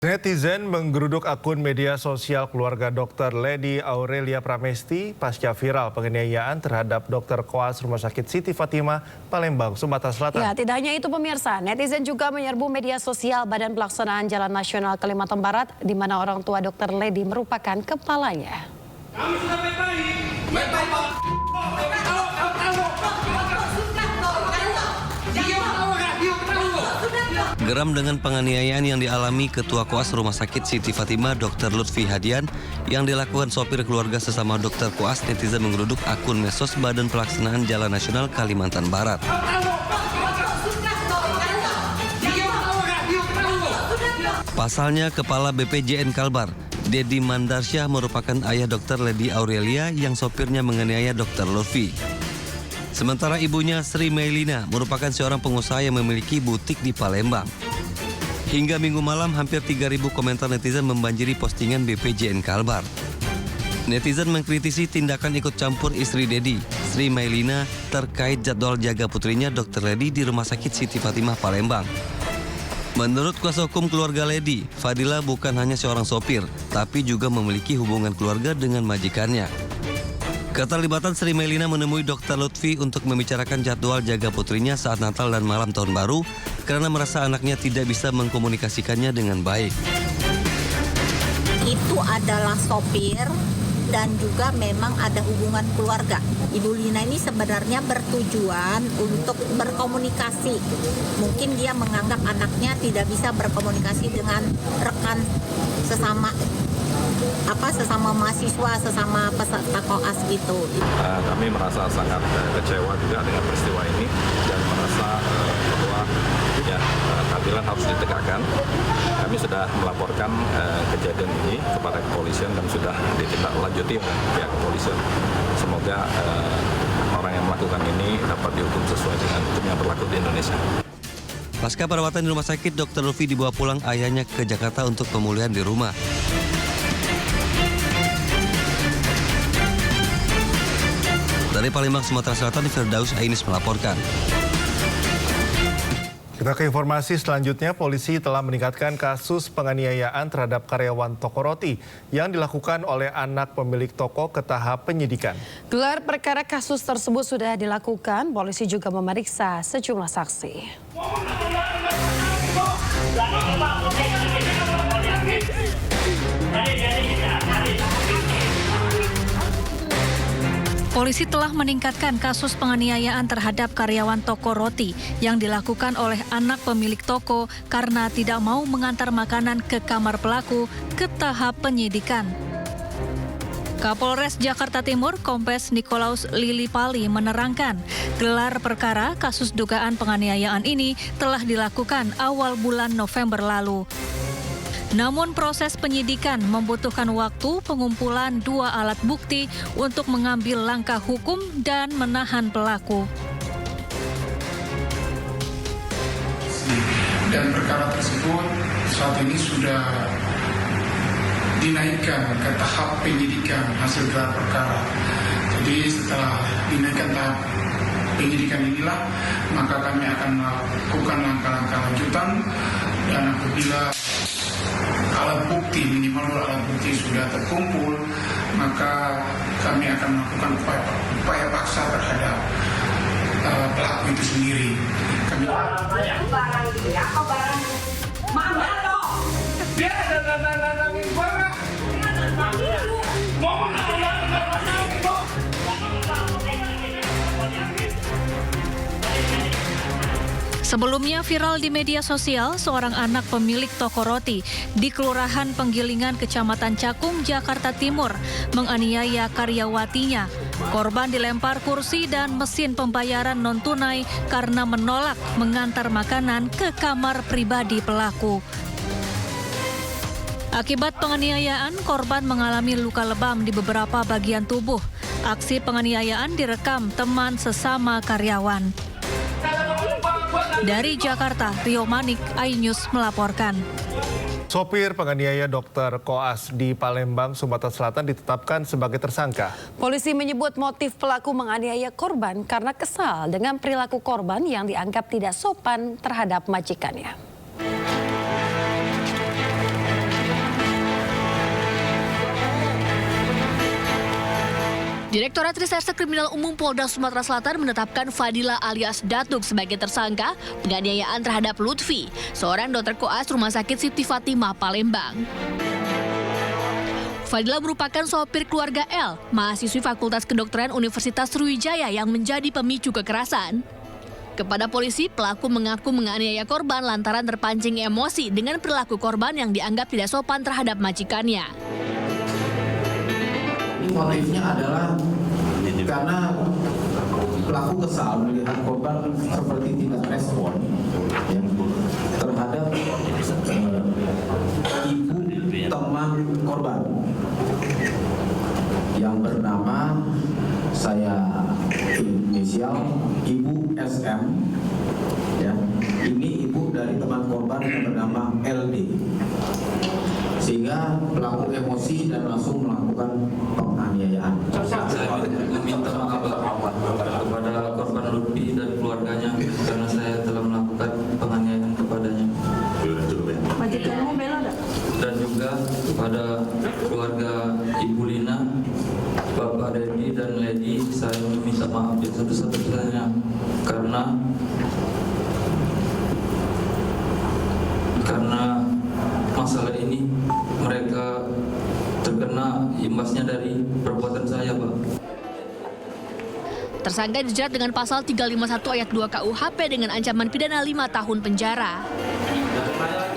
Netizen menggeruduk akun media sosial keluarga Dr. Lady Aurelia Pramesti pasca viral penganiayaan terhadap Dr. Koas Rumah Sakit Siti Fatimah, Palembang, Sumatera Selatan. Ya, tidak hanya itu pemirsa, netizen juga menyerbu media sosial Badan Pelaksanaan Jalan Nasional Kalimantan Barat, di mana orang tua Dr. Lady merupakan kepalanya. Kami sudah baik-baik, Pak. Geram dengan penganiayaan yang dialami Ketua Koas Rumah Sakit Siti Fatimah Dr. Lutfi Hadian yang dilakukan sopir keluarga sesama Dr. Koas, netizen menggeruduk akun medsos Badan Pelaksanaan Jalan Nasional Kalimantan Barat. Pasalnya, Kepala BPJN Kalbar, Dedi Mandarsyah merupakan ayah Dr. Lady Aurelia yang sopirnya menganiaya Dr. Lutfi. Sementara ibunya Sri Melina merupakan seorang pengusaha yang memiliki butik di Palembang. Hingga minggu malam hampir 3.000 komentar netizen membanjiri postingan BPJN Kalbar. Netizen mengkritisi tindakan ikut campur istri Dedi, Sri Melina, terkait jadwal jaga putrinya Dr. Lady di Rumah Sakit Siti Fatimah Palembang. Menurut kuasa hukum keluarga Lady, Fadila bukan hanya seorang sopir, tapi juga memiliki hubungan keluarga dengan majikannya. Keterlibatan Sri Melina menemui Dr. Lutfi untuk membicarakan jadwal jaga putrinya saat Natal dan malam tahun baru karena merasa anaknya tidak bisa mengkomunikasikannya dengan baik. Itu adalah sopir dan juga memang ada hubungan keluarga. Ibu Lina ini sebenarnya bertujuan untuk berkomunikasi. Mungkin dia menganggap anaknya tidak bisa berkomunikasi dengan rekan sesama mahasiswa, sesama peserta koas gitu. Kami merasa sangat kecewa juga dengan peristiwa ini dan merasa bahwa keadilan harus ditegakkan. Kami sudah melaporkan kejadian ini kepada kepolisian dan sudah ditindaklanjuti oleh pihak kepolisian. Semoga orang yang melakukan ini dapat dihukum sesuai dengan hukum yang berlaku di Indonesia. Pasca perawatan di rumah sakit, Dr. Lutfi dibawa pulang ayahnya ke Jakarta untuk pemulihan di rumah. Dari Palembang, Sumatera Selatan, Firdaus Ainis melaporkan. Kita ke informasi selanjutnya, polisi telah meningkatkan kasus penganiayaan terhadap karyawan toko roti yang dilakukan oleh anak pemilik toko ke tahap penyidikan. Gelar perkara kasus tersebut sudah dilakukan, polisi juga memeriksa sejumlah saksi. Polisi telah meningkatkan kasus penganiayaan terhadap karyawan toko roti yang dilakukan oleh anak pemilik toko karena tidak mau mengantar makanan ke kamar pelaku ke tahap penyidikan. Kapolres Jakarta Timur, Kompes Nikolaus Lilipali menerangkan, gelar perkara kasus dugaan penganiayaan ini telah dilakukan awal bulan November lalu. Namun proses penyidikan membutuhkan waktu pengumpulan 2 alat bukti untuk mengambil langkah hukum dan menahan pelaku. Dan perkara tersebut saat ini sudah dinaikkan ke tahap penyidikan hasil gelar perkara. Jadi setelah dinaikkan tahap penyidikan inilah, maka kami akan melakukan langkah-langkah lanjutan dan apabila alat bukti, minimal 2 alat bukti sudah terkumpul, maka kami akan melakukan upaya paksa terhadap pelaku itu sendiri. Kami Sebelumnya viral di media sosial, seorang anak pemilik toko roti di Kelurahan Penggilingan, Kecamatan Cakung, Jakarta Timur, menganiaya karyawatinya. Korban dilempar kursi dan mesin pembayaran non-tunai karena menolak mengantar makanan ke kamar pribadi pelaku. Akibat penganiayaan, korban mengalami luka lebam di beberapa bagian tubuh. Aksi penganiayaan direkam teman sesama karyawan. Dari Jakarta, Rio Manik, iNews melaporkan. Sopir penganiaya Dr. Koas di Palembang, Sumatera Selatan ditetapkan sebagai tersangka. Polisi menyebut motif pelaku menganiaya korban karena kesal dengan perilaku korban yang dianggap tidak sopan terhadap majikannya. Direktorat Reserse Kriminal Umum Polda Sumatera Selatan menetapkan Fadila alias Datuk sebagai tersangka penganiayaan terhadap Lutfi, seorang dokter koas Rumah Sakit Siti Fatimah, Palembang. Fadila merupakan sopir keluarga L, mahasiswi Fakultas Kedokteran Universitas Sriwijaya yang menjadi pemicu kekerasan. Kepada polisi, pelaku mengaku menganiaya korban lantaran terpancing emosi dengan perilaku korban yang dianggap tidak sopan terhadap majikannya. Motifnya adalah karena pelaku kesal melihat korban seperti tidak respon terhadap ibu teman korban yang bernama, saya inisial, Ibu SM. Ya, ini ibu dari teman korban yang bernama LD. Sehingga pelaku emosi dan langsung melakukan penganiayaan. Saya meminta maaf kepada korban Lutfi dan keluarganya karena saya telah melakukan penganiayaan kepadanya. Dan juga kepada keluarga Ibu Lina, Bapak Dedi dan Lady, saya meminta maaf yang satu-satunya karena masalah ini mereka terkena imbasnya dari perbuatan saya, Pak. Tersangka dijerat dengan pasal 351 ayat 2 KUHP dengan ancaman pidana 5 tahun penjara.